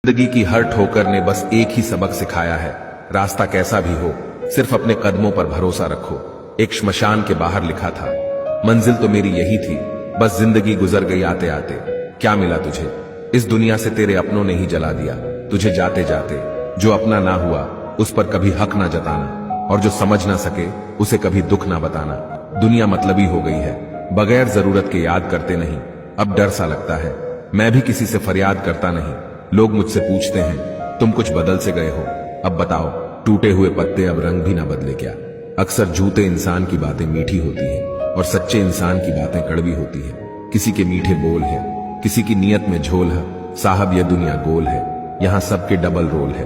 जिंदगी की हर ठोकर ने बस एक ही सबक सिखाया है, रास्ता कैसा भी हो सिर्फ अपने कदमों पर भरोसा रखो। एक श्मशान के बाहर लिखा था, मंजिल तो मेरी यही थी, बस जिंदगी गुजर गई आते आते। क्या मिला तुझे? इस दुनिया से तेरे अपनों ने ही जला दिया तुझे जाते जाते। जो अपना ना हुआ उस पर कभी हक ना जताना, और जो समझ ना सके उसे कभी दुख ना बताना। दुनिया मतलबी हो गई है, बगैर जरूरत के याद करते नहीं। अब डर सा लगता है, मैं भी किसी से फरियाद करता नहीं। लोग मुझसे पूछते हैं तुम कुछ बदल से गए हो, अब बताओ टूटे हुए पत्ते अब रंग भी ना बदले क्या? अक्सर झूठे इंसान की बातें मीठी होती हैं और सच्चे इंसान की बातें कड़वी होती है। किसी के मीठे बोल है, किसी की नीयत में झोल है। साहब यह दुनिया गोल है, यहां सबके डबल रोल है।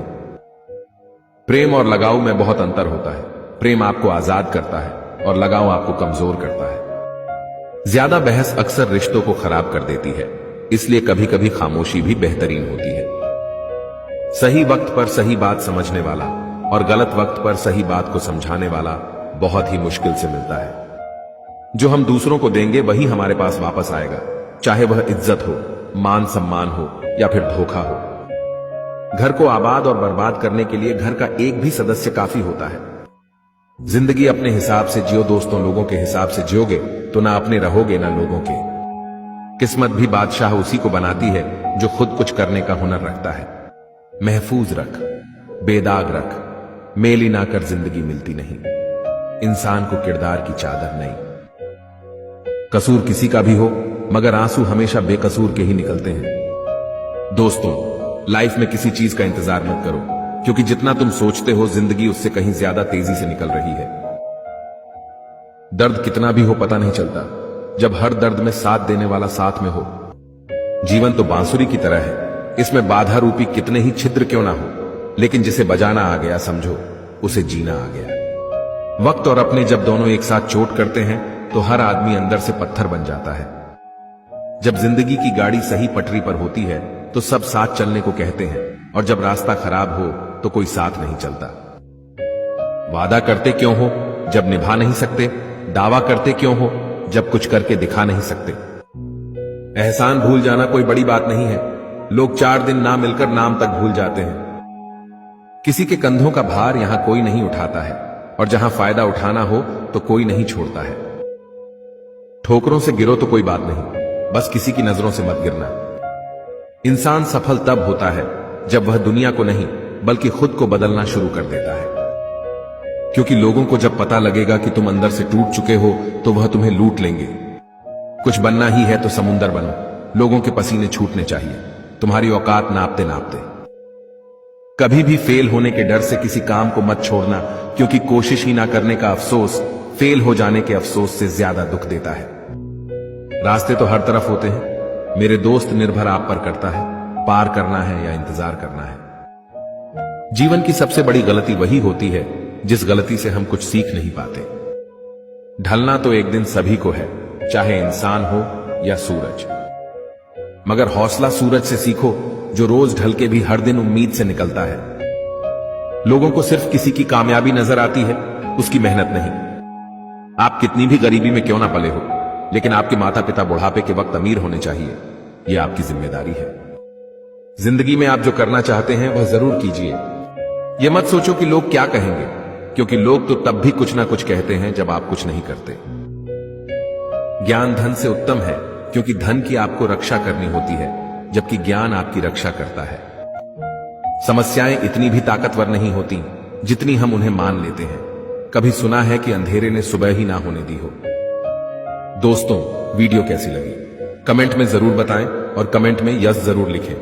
प्रेम और लगाव में बहुत अंतर होता है। प्रेम आपको आजाद करता है और लगाव आपको कमजोर करता है। ज्यादा बहस अक्सर रिश्तों को खराब कर देती है, इसलिए कभी कभी खामोशी भी बेहतरीन होती है। सही वक्त पर सही बात समझने वाला और गलत वक्त पर सही बात को समझाने वाला बहुत ही मुश्किल से मिलता है। जो हम दूसरों को देंगे वही हमारे पास वापस आएगा, चाहे वह इज्जत हो, मान सम्मान हो या फिर धोखा हो। घर को आबाद और बर्बाद करने के लिए घर का एक भी सदस्य काफी होता है। जिंदगी अपने हिसाब से जियो दोस्तों, लोगों के हिसाब से जियोगे तो ना अपने रहोगे ना लोगों के। किस्मत भी बादशाह उसी को बनाती है जो खुद कुछ करने का हुनर रखता है। महफूज रख, बेदाग रख, मेली ना कर जिंदगी मिलती नहीं। इंसान को किरदार की चादर नहीं। कसूर किसी का भी हो मगर आंसू हमेशा बेकसूर के ही निकलते हैं। दोस्तों, लाइफ में किसी चीज का इंतजार मत करो, क्योंकि जितना तुम सोचते हो जिंदगी उससे कहीं ज्यादा तेजी से निकल रही है। दर्द कितना भी हो पता नहीं चलता, जब हर दर्द में साथ देने वाला साथ में हो। जीवन तो बांसुरी की तरह है, इसमें बाधा रूपी कितने ही छिद्र क्यों ना हो, लेकिन जिसे बजाना आ गया समझो उसे जीना आ गया। वक्त और अपने जब दोनों एक साथ चोट करते हैं तो हर आदमी अंदर से पत्थर बन जाता है। जब जिंदगी की गाड़ी सही पटरी पर होती है तो सब साथ चलने को कहते हैं, और जब रास्ता खराब हो तो कोई साथ नहीं चलता। वादा करते क्यों हो जब निभा नहीं सकते? दावा करते क्यों हो जब कुछ करके दिखा नहीं सकते? एहसान भूल जाना कोई बड़ी बात नहीं है, लोग 4 दिन ना मिलकर नाम तक भूल जाते हैं। किसी के कंधों का भार यहां कोई नहीं उठाता है, और जहां फायदा उठाना हो तो कोई नहीं छोड़ता है। ठोकरों से गिरो तो कोई बात नहीं, बस किसी की नजरों से मत गिरना। इंसान सफल तब होता है जब वह दुनिया को नहीं बल्कि खुद को बदलना शुरू कर देता है। क्योंकि लोगों को जब पता लगेगा कि तुम अंदर से टूट चुके हो तो वह तुम्हें लूट लेंगे। कुछ बनना ही है तो समुंदर बनो, लोगों के पसीने छूटने चाहिए, तुम्हारी औकात नापते नापते। कभी भी फेल होने के डर से किसी काम को मत छोड़ना, क्योंकि कोशिश ही ना करने का अफसोस फेल हो जाने के अफसोस से ज्यादा दुख देता है। रास्ते तो हर तरफ होते हैं मेरे दोस्त, निर्भर आप पर करता है पार करना है या इंतजार करना है। जीवन की सबसे बड़ी गलती वही होती है जिस गलती से हम कुछ सीख नहीं पाते। ढलना तो एक दिन सभी को है, चाहे इंसान हो या सूरज, मगर हौसला सूरज से सीखो जो रोज ढल के भी हर दिन उम्मीद से निकलता है। लोगों को सिर्फ किसी की कामयाबी नजर आती है, उसकी मेहनत नहीं। आप कितनी भी गरीबी में क्यों ना पले हो, लेकिन आपके माता पिता बुढ़ापे के वक्त अमीर होने चाहिए, यह आपकी जिम्मेदारी है। जिंदगी में आप जो करना चाहते हैं वह जरूर कीजिए। यह मत सोचो कि लोग क्या कहेंगे, क्योंकि लोग तो तब भी कुछ ना कुछ कहते हैं जब आप कुछ नहीं करते। ज्ञान धन से उत्तम है, क्योंकि धन की आपको रक्षा करनी होती है, जबकि ज्ञान आपकी रक्षा करता है। समस्याएं इतनी भी ताकतवर नहीं होती जितनी हम उन्हें मान लेते हैं। कभी सुना है कि अंधेरे ने सुबह ही ना होने दी हो। दोस्तों, वीडियो कैसी लगी कमेंट में जरूर बताएं और कमेंट में यस जरूर लिखें।